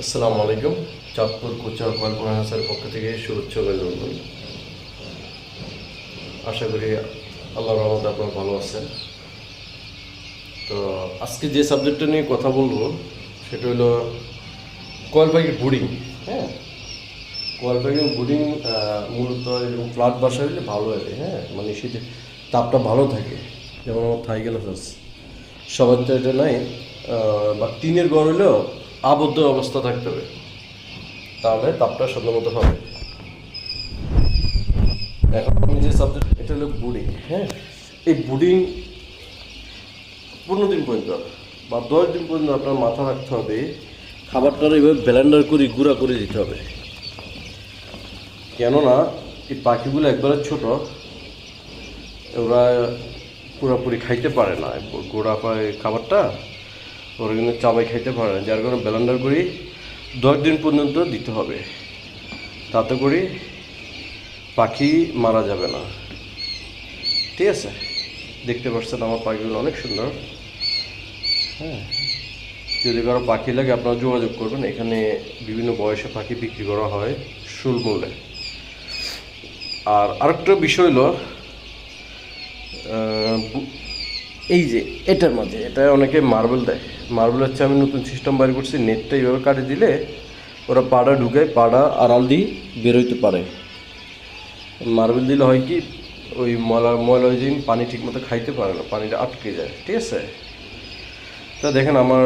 আসসালামু আলাইকুম। চাঁদপুর কোচা কল্পনা হাসার পক্ষ থেকে শুভেচ্ছা অভিনন্দন। আশা করি আল্লাহর রহমতে আপনারা ভালো আছেন। তো আজকে যে সাবজেক্টটা নিয়ে কথা বলবো সেটা হলো কয়েল পাখির ব্রুডিং। হ্যাঁ, কয়েল পাখির ব্রুডিং মূলত এরকম ফ্ল্যাট বাসা হলে ভালো হবে। হ্যাঁ, মানে শীতে তাপটা ভালো থাকে, যেমন আমার থাইগেল হাঁস সবার তো এটা নাই, বা টিনের ঘর হলেও আবদ্ধ অবস্থা থাকতে হবে, তাহলে তাপটা সাধ্য মতো হবে। এখন আমি যে সাবজেক্ট, এটা হলো বুডিং। হ্যাঁ, এই বুডিং 15 দিন পর্যন্ত বা 10 দিন পর্যন্ত আপনার মাথা রাখতে হবে, খাবারটা এইভাবে ব্লেন্ডার করে গুঁড়া করে দিতে হবে। কেননা এই পাখিগুলো একবারে ছোট, ওরা পুরোপুরি খাইতে পারে না গোড়া পায় খাবারটা, ওরা কিন্তু চাবাই খাইতে পারে না, যার কারণে ব্লেন্ডার করে 10 দিন পর্যন্ত দিতে হবে। তাতে করে পাখি মারা যাবে না। ঠিক আছে, দেখতে পাচ্ছেন আমার পাখিগুলো অনেক সুন্দর। হ্যাঁ, যদি কারো পাখি লাগে আপনারা যোগাযোগ করবেন, এখানে বিভিন্ন বয়সে পাখি বিক্রি করা হয় সুলভ মূল্যে। আর আরেকটা বিষয় হলো, এই যে এটার মাঝে এটা অনেকে মার্বেল দেয়। মার্বেল হচ্ছে, আমি নতুন সিস্টেম বাইর করছি, নেটটা এইভাবে কাটে দিলে ওরা পাড়া ঢুকায়, পাড়া আড়াল দিয়ে বেরোইতে পারে। মার্বেল দিলে হয় কি, ওই ময়লা পানি ঠিক মতো খাইতে পারে না, পানিটা আটকে যায়। ঠিক আছে, তা দেখেন আমার